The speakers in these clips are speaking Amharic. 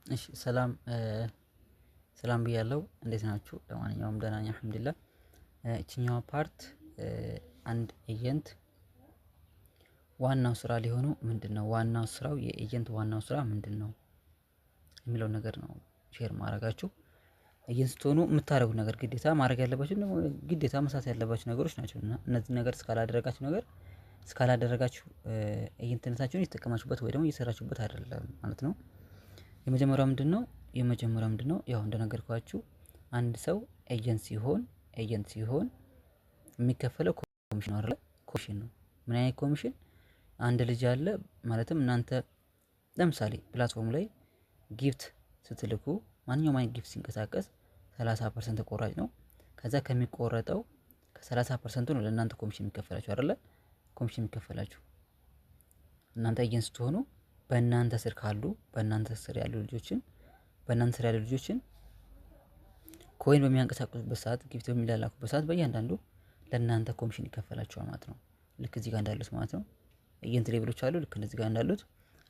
እሺ ሰላም ብያለሁ። እንዴት ናችሁ? ለማንኛውም ደህና ነኝ አልሐምዱሊላህ። እችኛዋ ፓርት አንድ ኤጀንት ዋናው ስራ ሊሆነው ምንድነው? ዋናው ስራው የኤጀንት ዋናው ስራ ምንድነው የሚለው ነገር ነው ሼር ማድረጋችሁ። ኤጀንት ስትሆኑ የምታደርጉት ነገር ግዴታ ማድረግ ያለባችሁ ደግሞ ግዴታ መስራት ያለባችሁ ነገሮች ናቸው እና እነዚህ ነገር እስካላደረጋችሁ ኤጀንትነታችሁን እየተጠቀማችሁበት ወይ ደግሞ እየሰራችሁበት አይደለም ማለት ነው። የመጀመሪያው ምንድነው? ያው እንደነገርኳችሁ አንድ ሰው ኤጀንት ሲሆን የሚከፈለው ኮሚሽን አይደለ? ኮሚሽን ነው። ምን አይነት ኮሚሽን? አንድ ልጅ አለ ማለትም እናንተ ለምሳሌ ፕላትፎርም ላይ ጊፍት ስትልኩ ማንኛውም አይነት ጊፍት ሲንቀሳቀስ 30% ተቆራጭ ነው። ከዛ ከሚቆረጠው ከ30% ነው ለእናንተ ኮሚሽን የሚከፈላችሁ አይደለ? ኮሚሽን የሚከፈላችሁ እናንተ ኤጀንት ስትሆኑ በእናንተ ስር ያሉ ልጆችን ኮይን በሚያንቀሳቅሱበት ሰዓት ጊፍት በሚላላኩበት ሰዓት በእያንዳንዱ ለእናንተ ኮሚሽን ይከፈላችኋል ማለት ነው። ልክ እዚህ ጋር እንዳሉት ማለት ነው። ኤጀንት ሌቭሎች አሉ። ልክ እንደዚህ ጋር እንዳሉት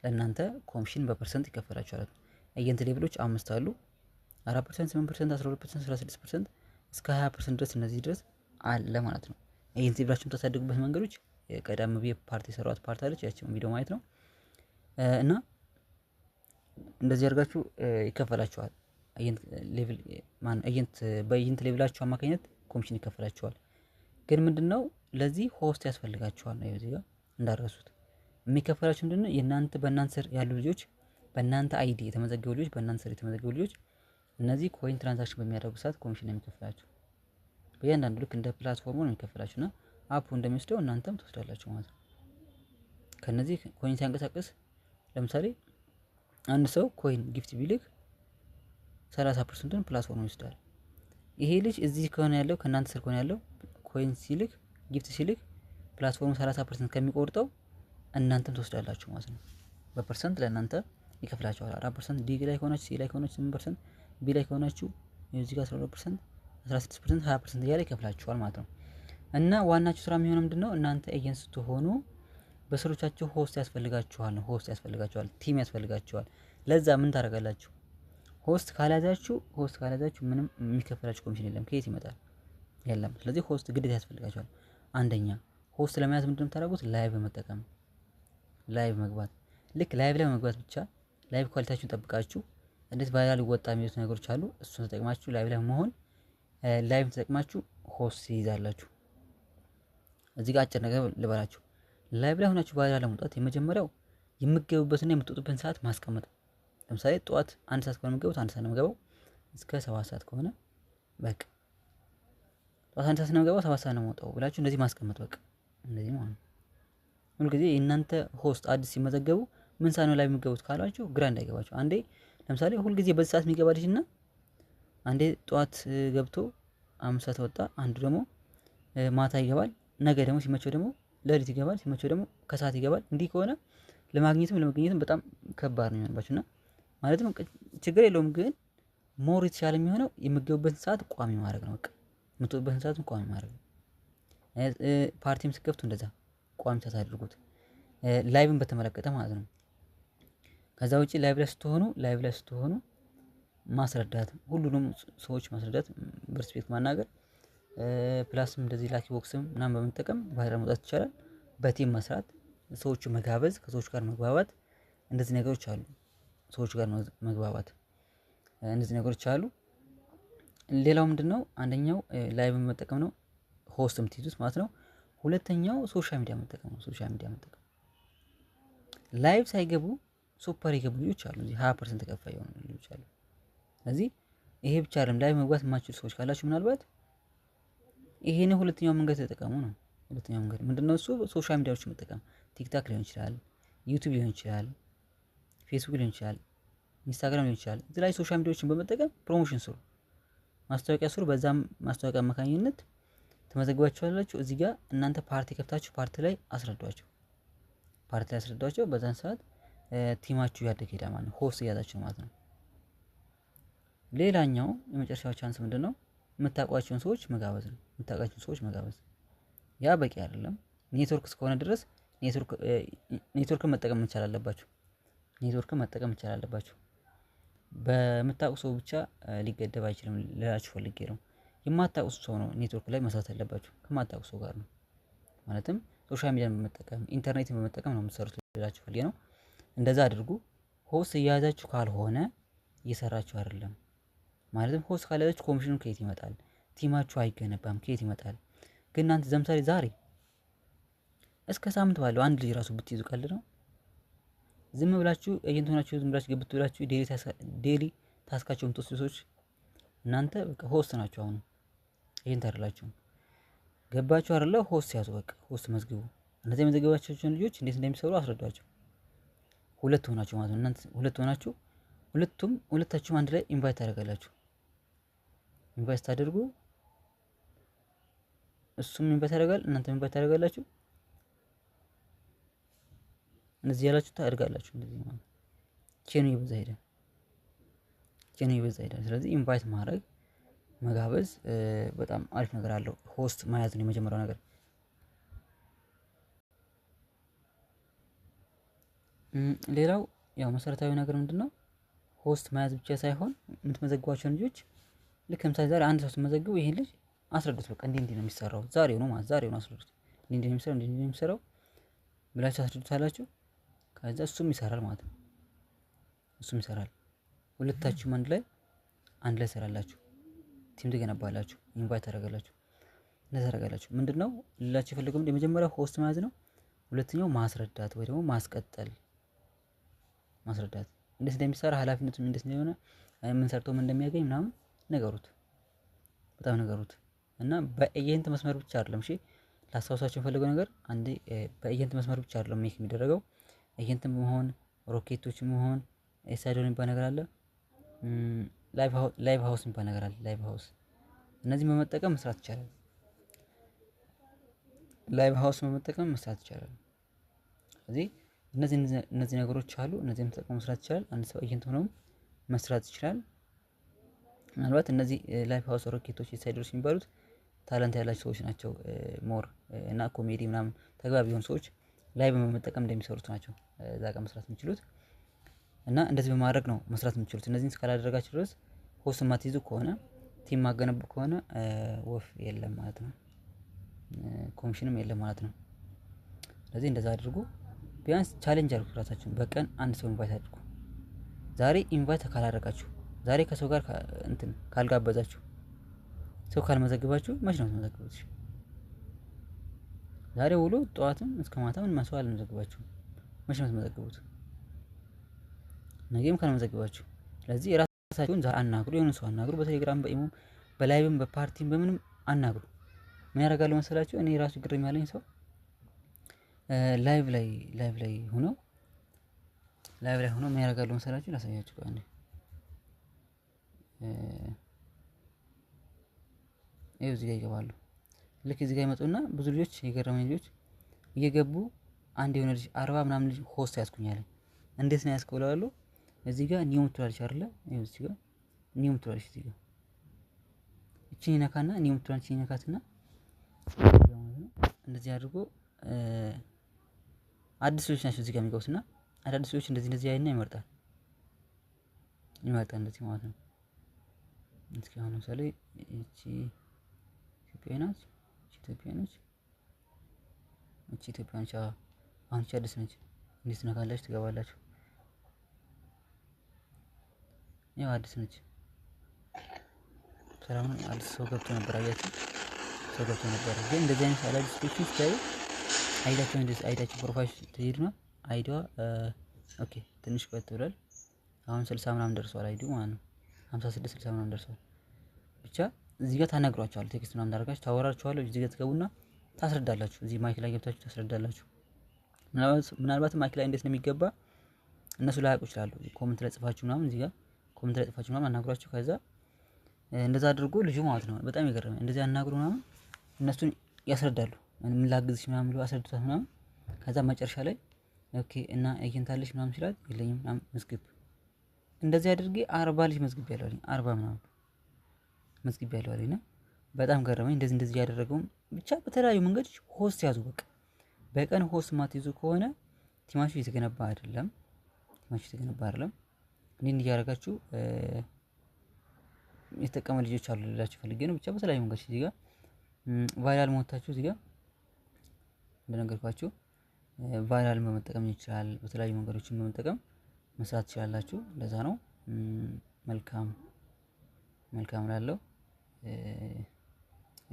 ለእናንተ ኮሚሽን በፐርሰንት ይከፈላችኋል። ኤጀንት ሌቭሎች 5 አሉ። 4%፣ 8%፣ 12%፣ 16% እስከ 20% ድረስ እነዚህ ድረስ አለ ማለት ነው። ኤጀንት ሌቭላችሁን የምታሳድጉበት መንገዶች ቀደም ብዬ የሰራሁት ፓርት አለች። ያቺን ቪዲዮ ማየት ነው እና እንደዚህ አድርጋችሁ ይከፈላችኋል። በኤጀንት ሌቭላችሁ አማካኝነት ኮሚሽን ይከፈላችኋል። ግን ምንድነው ለዚህ ሆስት ያስፈልጋችኋል ነው እዚህ ጋር እንዳረሱት የሚከፈላችሁ ምንድነው የእናንተ በእናንተ ስር ያሉ ልጆች በእናንተ አይዲ የተመዘገቡ ልጆች እነዚህ ኮይን ትራንዛክሽን በሚያደርጉ ሰዓት ኮሚሽን ነው የሚከፈላችሁ። በእያንዳንዱ ልክ እንደ ፕላትፎርሙ ነው የሚከፈላችሁና አፑ እንደሚወስደው እናንተም ትወስዳላችሁ ማለት ነው። ከነዚህ ኮይን ሲያንቀሳቅስ ለምሳሌ አንድ ሰው ኮይን ጊፍት ቢልክ 30%ን ፕላትፎርሙ ይወስዳል። ይሄ ልጅ እዚህ ከሆነ ያለው ከእናንተ ስር ከሆነ ያለው ኮይን ሲልክ ጊፍት ሲልክ ፕላትፎርሙ 30% ከሚቆርጠው እናንተም ትወስዳላችሁ ማለት ነው። በፐርሰንት ለእናንተ ይከፍላችኋል። 4% ዲ ላይ ከሆናችሁ፣ ሲ ላይ ከሆናችሁ 8%፣ ቢ ላይ ከሆናችሁ እዚህ ጋር 12%፣ 16%፣ 20% እያለ ይከፍላችኋል ማለት ነው። እና ዋናችሁ ስራ የሚሆነው ምንድነው? እናንተ ኤጀንት ስትሆኑ በስሮቻችሁ ሆስት ያስፈልጋችኋል፣ ቲም ያስፈልጋችኋል። ለዛ ምን ታደርጋላችሁ? ሆስት ካልያዛችሁ ምንም የሚከፈላችሁ ኮሚሽን የለም። ከየት ይመጣል? የለም። ስለዚህ ሆስት ግዴታ ያስፈልጋችኋል። አንደኛ ሆስት ለመያዝ ምንድነው የምታደርጉት? ላይቭ መግባት። ልክ ላይቭ ላይ መግባት ብቻ ላይቭ ኳሊቲያችሁን ጠብቃችሁ እንዴት ቫይራል ይወጣ የሚሉት ነገሮች አሉ። እሱን ተጠቅማችሁ ላይቭ ላይ መሆን ላይቭ ተጠቅማችሁ ሆስት ይይዛላችሁ። እዚህ ጋር አጭር ነገር ልበላችሁ። ላይቭ ላይ ሆናችሁ ቫይራል ለመውጣት የመጀመሪያው የምትገቡበትና የምትወጡበትን ሰዓት ማስቀመጥ። ለምሳሌ ጠዋት 1 ሰዓት ከሆነ የምትገቡት 1 ሰዓት ነው የምገባው እስከ 7 ሰዓት ከሆነ በቃ ጠዋት 1 ሰዓት ነው የምገባው 7 ሰዓት ነው የምወጣው ብላችሁ እንደዚህ ማስቀመጥ በቃ እንደዚህ ማለት ነው። ሁልጊዜ የእናንተ ሆስት አዲስ ሲመዘገቡ ምን ሰዓት ነው ላይ የምትገቡት ካላችሁ ግራ እንዳይገባችሁ። አንዴ ለምሳሌ ሁልጊዜ በዚህ ሰዓት የሚገባ ልጅ እና አንዴ ጠዋት ገብቶ 5 ሰዓት ወጣ፣ አንዱ ደግሞ ማታ ይገባል፣ ነገ ደግሞ ሲመቸው ደግሞ ለሊት ይገባል፣ ሲመቸው ደግሞ ከሰዓት ይገባል። እንዲህ ከሆነ ለማግኘትም በጣም ከባድ ነው የሚሆንባችሁ እና ማለትም ችግር የለውም ግን ሞር የተሻለ የሚሆነው የምትገቡበትን ሰዓት ቋሚ ማድረግ ነው። በቃ የምትወጡበትን ሰዓት ቋሚ ማድረግ ነው። ፓርቲም ስትከፍቱ እንደዛ ቋሚ ሰዓት አድርጉት። ላይቭን በተመለከተ ማለት ነው። ከዛ ውጪ ላይቭ ላይ ስትሆኑ ማስረዳት፣ ሁሉንም ሰዎች ማስረዳት፣ በሪስፔክት ማናገር፣ ፕላስም እንደዚህ ላኪ ቦክስም ምናምን በመጠቀም ቫይራል መውጣት ይቻላል። በቲም መስራት፣ ሰዎቹ መጋበዝ፣ ከሰዎች ጋር መግባባት፣ እንደዚህ ነገሮች አሉ። ሰዎች ጋር መግባባት፣ እንደዚህ ነገሮች አሉ። ሌላው ምንድነው? አንደኛው ላይቭ መጠቀም ነው፣ ሆስት የምትይዙት ማለት ነው። ሁለተኛው ሶሻል ሚዲያ መጠቀም ነው። ላይቭ ሳይገቡ ሱፐር የገቡ ልጆች አሉ። እዚህ 20% ተከፋይ የሆኑ ልጆች አሉ። ስለዚህ ይሄ ብቻ አይደለም። ላይቭ መግባት የማትችሉ ሰዎች ካላችሁ ምናልባት ይሄን ሁለተኛው መንገድ ተጠቀሙ ነው። ሁለተኛው መንገድ ምንድነው? እሱ ሶሻል ሚዲያዎችን መጠቀም፣ ቲክታክ ሊሆን ይችላል፣ ዩቲዩብ ሊሆን ይችላል፣ ፌስቡክ ሊሆን ይችላል፣ ኢንስታግራም ሊሆን ይችላል። እዚህ ላይ ሶሻል ሚዲያዎችን በመጠቀም ፕሮሞሽን ስሩ፣ ማስታወቂያ ስሩ። በዛም ማስታወቂያ አማካኝነት ተመዘግባችኋላችሁ። እዚህ ጋር እናንተ ፓርቲ ከፍታችሁ ፓርቲ ላይ አስረዷቸው። በዛን ሰዓት ቲማችሁ ያደገ ሄዳ ማለት ነው። ሆስት እያዛችሁ ማለት ነው። ሌላኛው የመጨረሻው ቻንስ ምንድነው? የምታውቋቸውን ሰዎች መጋበዝ። ያ በቂ አይደለም። ኔትወርክ እስከሆነ ድረስ ኔትወርክን መጠቀም መቻል አለባችሁ። በምታውቁ ሰው ብቻ ሊገደብ አይችልም ልላችሁ ፈልጌ ነው። የማታውቁ ሰው ነው ኔትወርክ ላይ መስራት ያለባችሁ ከማታውቁ ሰው ጋር ነው። ማለትም ሶሻል ሚዲያን በመጠቀም ኢንተርኔትን በመጠቀም ነው የምትሰሩት ልላችሁ ፈልጌ ነው። እንደዛ አድርጉ። ሆስት እየያዛችሁ ካልሆነ እየሰራችሁ አይደለም። ማለትም ሆስት ካልያዛችሁ ኮሚሽኑ ከየት ይመጣል? ቲማችሁ አይገነባም፣ ከየት ይመጣል? ግን እናንተ ለምሳሌ ዛሬ እስከ ሳምንት ባለው አንድ ልጅ ራሱ ብትይዙ ቀልድ ነው። ዝም ብላችሁ ኤጀንት ሆናችሁ ዝም ብላችሁ ግብት ብላችሁ ዴሊ ታስካቸው የምትወስዱ ሰዎች እናንተ በቃ ሆስት ናችሁ። አሁን ኤጀንት አይደላችሁም። ገባችሁ አይደለ? ሆስት ያዙ፣ በቃ ሆስት መዝግቡ። እነዚህ የመዘገባቸውን ልጆች እንዴት እንደሚሰሩ አስረዷቸው። ሁለት ሆናችሁ ማለት ነው። እናንተ ሁለት ሆናችሁ ሁለታችሁም አንድ ላይ ኢንቫይት ታደርጋላችሁ። ኢንቫይት ታደርጉ፣ እሱም ኢንቫይት ያደርጋል፣ እናንተም ኢንቫይት ታደርጋላችሁ። እነዚህ ያላችሁ ታደርጋላችሁ። እንደዚህ ማለት ቼኑ ይበዛ ሄደ። ስለዚህ ኢንቫይት ማድረግ መጋበዝ በጣም አሪፍ ነገር አለው። ሆስት መያዝ ነው የመጀመሪያው ነገር። ሌላው ያው መሰረታዊ ነገር ምንድነው? ሆስት መያዝ ብቻ ሳይሆን የምትመዘግቧቸውን ልጆች ልክ ለምሳሌ ዛሬ አንድ ሰው ስትመዘግቡ ይሄን ልጅ አስረዱት። በቃ እንዲህ ነው የሚሰራው፣ ዛሬው ነው አስረዱት። እንዲህ ነው የሚሰራው ብላችሁ አስረዱታላችሁ። ከዛ እሱም ይሰራል ማለት ነው። እሱም ይሰራል። ሁለታችሁም አንድ ላይ ሰራላችሁ። ቲም ትገነባላችሁ። ኢንቫይት ታደርጋላችሁ። ታደርጋላችሁ። ምንድነው ልላችሁ የፈለገው? የመጀመሪያው ሆስት መያዝ ነው። ሁለተኛው ማስረዳት ወይ ደግሞ ማስቀጠል። እንዴት እንደሚሰራ ኃላፊነቱ እንዴት እንደሆነ ምን ሰርቶ ምን እንደሚያገኝ ምናምን ነገሩት። እና በኤጀንት መስመር ብቻ አይደለም። እሺ ላስታውሳችሁ የፈለገው ነገር አንዴ በኤጀንት መስመር ብቻ አይደለም ሜክ የሚደረገው። ኤጀንትም መሆን ሮኬቶች መሆን ኤሳይዶን የሚባል ነገር አለ። ላይቭ ሃውስ የሚባል ነገር አለ። ላይቭ ሃውስ እነዚህን በመጠቀም መስራት ይቻላል። ስለዚህ እነዚህ ነገሮች አሉ። እነዚህን ተጠቅሞ መስራት ይቻላል። አንድ ሰው ኤጀንት ሆኖ መስራት ይችላል። ምናልባት እነዚህ ላይቭ ሃውስ ሮኬቶች ኤሳይዶች የሚባሉት ታለንት ያላቸው ሰዎች ናቸው። ሞር እና ኮሜዲ ምናምን ተግባቢ የሆኑ ሰዎች ላይ በመጠቀም እንደሚሰሩት ናቸው እዛ ጋር መስራት የሚችሉት። እና እንደዚህ በማድረግ ነው መስራት የምትችሉት። እነዚህን እስካላደረጋችሁ ድረስ ሆስት የማትይዙ ከሆነ ቲም ማገነቡ ከሆነ ወፍ የለም ማለት ነው፣ ኮሚሽንም የለም ማለት ነው። ስለዚህ እንደዛ አድርጉ። ቢያንስ ቻሌንጅ አድርጉ ራሳችሁን። በቀን አንድ ሰው ኢንቫይት አድርጉ። ዛሬ ኢንቫይት ካላደረጋችሁ፣ ዛሬ ከሰው ጋር ካልጋበዛችሁ፣ ሰው ካልመዘግባችሁ መች ነው የምትመዘግቡት? ዛሬ ውሎ ጠዋትም እስከ ማታ ምን መስዋዕት አልመዘግባችሁም። መች ነው የምትመዘግቡት? ነገም ካልመዘግባችሁ። ስለዚህ ራሳችሁን አናግሩ። የሆነ ሰው አናግሩ። በቴሌግራም በኢሞም በላይቭም በፓርቲም በምንም አናግሩ። ምን ያደርጋሉ መሰላችሁ? እኔ ራሱ ግርም ያለኝ ሰው ላይቭ ላይ ሆኖ ምን ያደርጋሉ መሰላችሁ? ላሳያችሁ አንዴ። ይኸው እዚህ ጋር ይገባሉ። ልክ እዚህ ጋር ይመጡና ብዙ ልጆች የገረመኝ ልጆች እየገቡ አንድ የሆነ ልጅ 40 ምናምን ልጅ ሆስት ያስኩኛል። እንዴት ነው ያስከው እላለሁ። እዚህ ጋር ኒው ትላለች አይደለ? ይኸው እዚህ ጋር ኒው ትላለች። እዚህ ጋር እቺን ይነካና ኒው ትላለች። ይነካትና እንደዚህ አድርጎ አዲስ ልጆች ናቸው እዚህ ጋር የሚገቡትና አዳዲስ ልጆች እንደዚህ አይና ይመርጣል እንደዚህ ማለት ነው። እስኪ አሁን ለምሳሌ እቺ ኢትዮጵያ ነች። አሁን እቺ አዲስ ነች። እንዴት ነካላችሁ ትገባላችሁ። ያው አዲስ ነች። ሰላም አዲስ ሰው ገብቶ ነበር። አያችሁ ግን እንደዚህ አይነት አዳዲስ ልጆች ስታዩ አይዳችሁ ፕሮፋይል ትሄዱና አይዲዋ ኦኬ ትንሽ ቆይቶ ብሏል። አሁን 60 ምናምን ደርሷል። አይዲው ማለት ነው 56 60 ምናምን ደርሷል። ብቻ እዚህ ጋር ታናግሯቸዋለሁ። ቴክስት ምናምን ታደርጋችሁ ታወራችኋለሁ። እዚህ ጋር ትገቡና ታስረዳላችሁ። እዚህ ማይክ ላይ ገብታችሁ ታስረዳላችሁ። ምናልባት ማይክ ላይ እንዴት ነው የሚገባ እነሱ ላያውቁ ይችላሉ። ኮሜንት ላይ ጽፋችሁ ምናምን እዚህ ጋር ኮሜንት ላይ ጽፋችሁ ምናምን አናግሯችሁ። ከዛ እንደዛ አድርጎ ልጁ ማለት ነው በጣም ይገርማል። እንደዚህ አናግሩ ምናምን እነሱን ያስረዳሉ። ምን ላግዝሽ ምናምን ብሎ አስረድቷት ምናምን ከዛ መጨረሻ ላይ ኦኬ እና ኤጀንት አለሽ ምናምን ሲላት የለኝም ምናምን መዝግብ እንደዚህ አድርጌ 40 ልጅ መዝግቤያለሁ አለኝ። 40 ምናምን መዝግቤያለሁ አለኝና በጣም ገረመኝ። እንደዚህ ያደረገው ብቻ በተለያዩ መንገዶች ሆስት ያዙ። በቀን ሆስት ማትይዙ ከሆነ ቲማችሁ የተገነባ አይደለም። እንዲህ እያደረጋችሁ የተጠቀመ ልጆች አሉ ልላችሁ ፈልጌ ነው። ብቻ በተለያዩ መንገድ እዚህ ጋር ቫይራል ሞታችሁ እዚህ ጋር እንደነገርኳችሁ ቫይራልን በመጠቀም ይችላል። በተለያዩ መንገዶችን በመጠቀም መስራት ትችላላችሁ። ለዛ ነው መልካም መልካም ላለው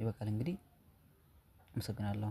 ይበቃል። እንግዲህ አመሰግናለሁ።